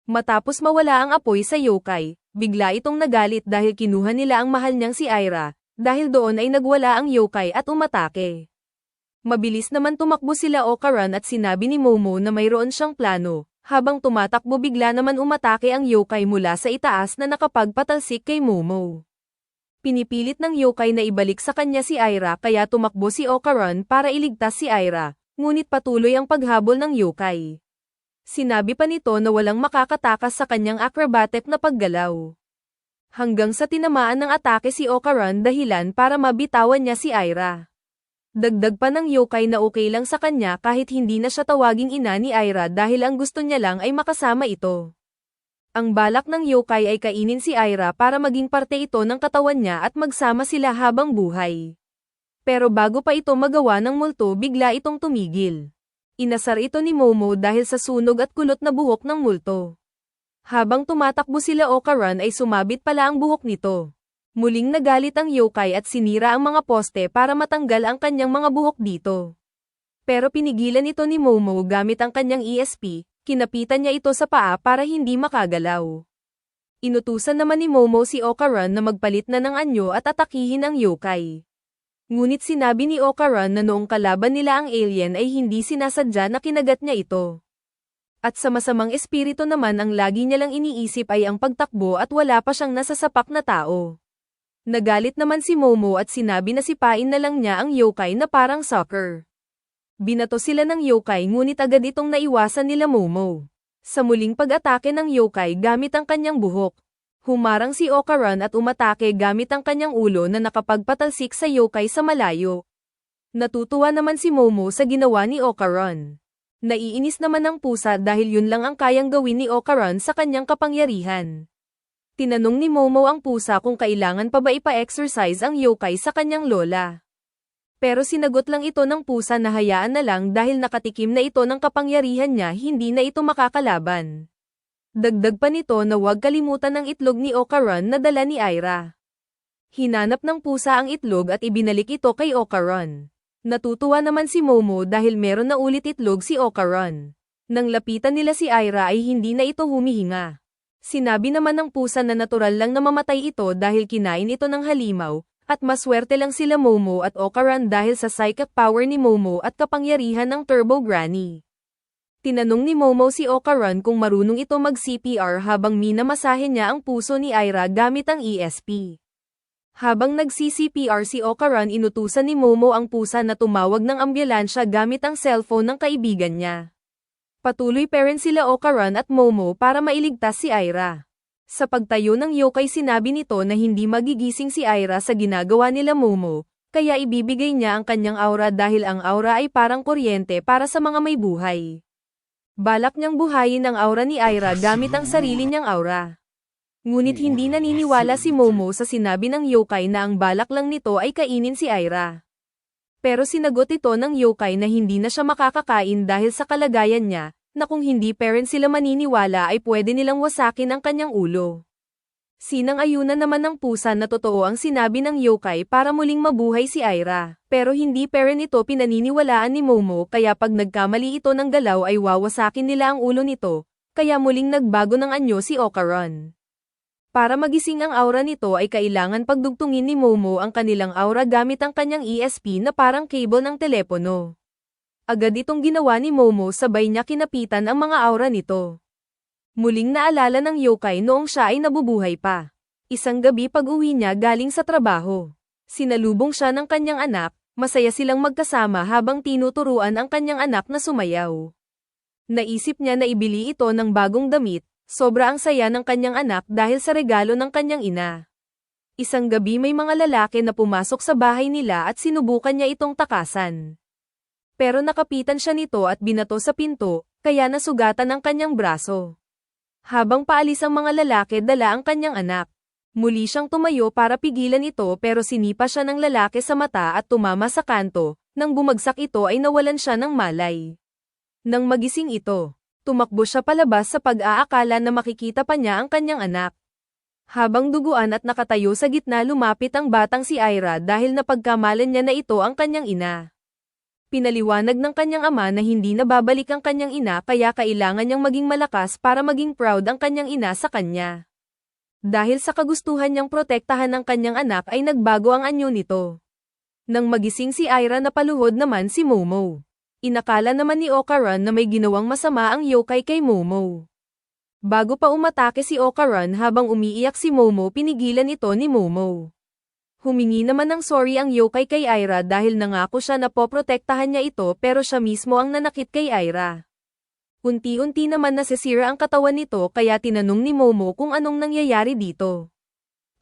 Matapos mawala ang apoy sa yokai, bigla itong nagalit dahil kinuha nila ang mahal niyang si Aira, dahil doon ay nagwala ang yokai at umatake. Mabilis naman tumakbo sila Okaran at sinabi ni Momo na mayroon siyang plano, habang tumatakbo bigla naman umatake ang yokai mula sa itaas na nakapagpatalsik kay Momo. Pinipilit ng yokai na ibalik sa kanya si Aira kaya tumakbo si Okaran para iligtas si Aira, ngunit patuloy ang paghabol ng yokai. Sinabi pa nito na walang makakatakas sa kanyang acrobatic na paggalaw. Hanggang sa tinamaan ng atake si Okaran dahilan para mabitawan niya si Aira. Dagdag pa ng yokai na okay lang sa kanya kahit hindi na siya tawaging ina ni Aira dahil ang gusto niya lang ay makasama ito. Ang balak ng yokai ay kainin si Aira para maging parte ito ng katawan niya at magsama sila habang buhay. Pero bago pa ito magawa ng multo bigla itong tumigil. Inasar ito ni Momo dahil sa sunog at kulot na buhok ng multo. Habang tumatakbo sila Okaran ay sumabit pala ang buhok nito. Muling nagalit ang yokai at sinira ang mga poste para matanggal ang kanyang mga buhok dito. Pero pinigilan ito ni Momo gamit ang kanyang ESP, kinapitan niya ito sa paa para hindi makagalaw. Inutusan naman ni Momo si Okaran na magpalit na ng anyo at atakihin ang yokai. Ngunit sinabi ni Okaran na noong kalaban nila ang alien ay hindi sinasadya na kinagat niya ito. At sa masamang espiritu naman ang lagi niya lang iniisip ay ang pagtakbo at wala pa siyang nasasapak na tao. Nagalit naman si Momo at sinabi na sipain na lang niya ang yokai na parang soccer. Binato sila ng yokai ngunit agad itong naiwasan nila Momo. Sa muling pag-atake ng yokai gamit ang kanyang buhok, humarang si Okaran at umatake gamit ang kanyang ulo na nakapagpatalsik sa yokai sa malayo. Natutuwa naman si Momo sa ginawa ni Okaran. Naiinis naman ang pusa dahil yun lang ang kayang gawin ni Okaran sa kanyang kapangyarihan. Tinanong ni Momo ang pusa kung kailangan pa ba ipa-exercise ang yokai sa kanyang lola. Pero sinagot lang ito ng pusa na hayaan na lang dahil nakatikim na ito ng kapangyarihan niya hindi na ito makakalaban. Dagdag pa nito na huwag kalimutan ang itlog ni Okaran na dala ni Aira. Hinanap ng pusa ang itlog at ibinalik ito kay Okaran. Natutuwa naman si Momo dahil meron na ulit itlog si Okaran. Nang lapitan nila si Aira ay hindi na ito humihinga. Sinabi naman ng pusa na natural lang na mamatay ito dahil kinain ito ng halimaw, at maswerte lang sila Momo at Okaran dahil sa psychic power ni Momo at kapangyarihan ng Turbo Granny. Tinanong ni Momo si Okaran kung marunong ito mag-CPR habang minamasahe niya ang puso ni Aira gamit ang ESP. Habang nagsi-CPR si Okaran inutusan ni Momo ang pusa na tumawag ng ambulansya gamit ang cellphone ng kaibigan niya. Patuloy pa rin sila Okaran at Momo para mailigtas si Aira. Sa pagtayo ng yokai sinabi nito na hindi magigising si Aira sa ginagawa nila Momo, kaya ibibigay niya ang kanyang aura dahil ang aura ay parang kuryente para sa mga may buhay. Balak niyang buhayin ang aura ni Aira gamit ang sarili niyang aura. Ngunit hindi naniniwala si Momo sa sinabi ng yokai na ang balak lang nito ay kainin si Aira. Pero sinagot ito ng yokai na hindi na siya makakakain dahil sa kalagayan niya, na kung hindi pa rin sila maniniwala ay pwede nilang wasakin ang kanyang ulo. Sinang-ayunan naman ng pusa na totoo ang sinabi ng yokai para muling mabuhay si Aira, pero hindi pa rin ito pinaniniwalaan ni Momo kaya pag nagkamali ito ng galaw ay wawasakin nila ang ulo nito, kaya muling nagbago ng anyo si Okaran. Para magising ang aura nito ay kailangan pagdugtungin ni Momo ang kanilang aura gamit ang kanyang ESP na parang cable ng telepono. Agad itong ginawa ni Momo sabay niya kinapitan ang mga aura nito. Muling naalala ng yokai noong siya ay nabubuhay pa. Isang gabi pag-uwi niya galing sa trabaho. Sinalubong siya ng kanyang anak, masaya silang magkasama habang tinuturuan ang kanyang anak na sumayaw. Naisip niya na ibili ito ng bagong damit, sobra ang saya ng kanyang anak dahil sa regalo ng kanyang ina. Isang gabi may mga lalaki na pumasok sa bahay nila at sinubukan niya itong takasan. Pero nakapitan siya nito at binato sa pinto, kaya nasugatan ang kanyang braso. Habang paalis ang mga lalaki dala ang kanyang anak. Muli siyang tumayo para pigilan ito pero sinipa siya ng lalaki sa mata at tumama sa kanto, nang bumagsak ito ay nawalan siya ng malay. Nang magising ito, tumakbo siya palabas sa pag-aakala na makikita pa niya ang kanyang anak. Habang duguan at nakatayo sa gitna lumapit ang batang si Aira dahil napagkamalan niya na ito ang kanyang ina. Pinaliwanag ng kanyang ama na hindi na babalik ang kanyang ina kaya kailangan niyang maging malakas para maging proud ang kanyang ina sa kanya. Dahil sa kagustuhan niyang protektahan ang kanyang anak ay nagbago ang anyo nito. Nang magising si Aira napaluhod naman si Momo. Inakala naman ni Okaran na may ginawang masama ang yokai kay Momo. Bago pa umatake si Okaran habang umiiyak si Momo pinigilan ito ni Momo. Humingi naman ng sorry ang yokai kay Aira dahil nangako siya na poprotektahan niya ito pero siya mismo ang nanakit kay Aira. Unti-unti naman nasisira ang katawan nito kaya tinanong ni Momo kung anong nangyayari dito.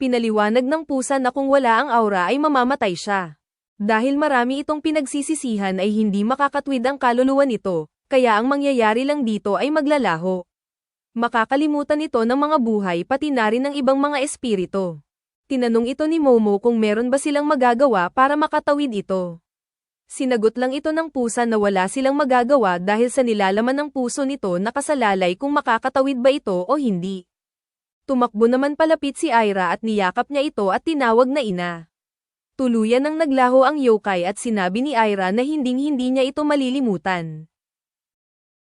Pinaliwanag ng pusa na kung wala ang aura ay mamamatay siya. Dahil marami itong pinagsisisihan ay hindi makakatwid ang kaluluwa nito, kaya ang mangyayari lang dito ay maglalaho. Makakalimutan ito ng mga buhay pati na rin ng ibang mga espiritu. Tinanong ito ni Momo kung meron ba silang magagawa para makatawid ito. Sinagot lang ito ng pusa na wala silang magagawa dahil sa nilalaman ng puso nito nakasalalay kung makakatawid ba ito o hindi. Tumakbo naman palapit si Aira at niyakap niya ito at tinawag na ina. Tuluyan nang naglaho ang yokai at sinabi ni Aira na hinding-hindi niya ito malilimutan.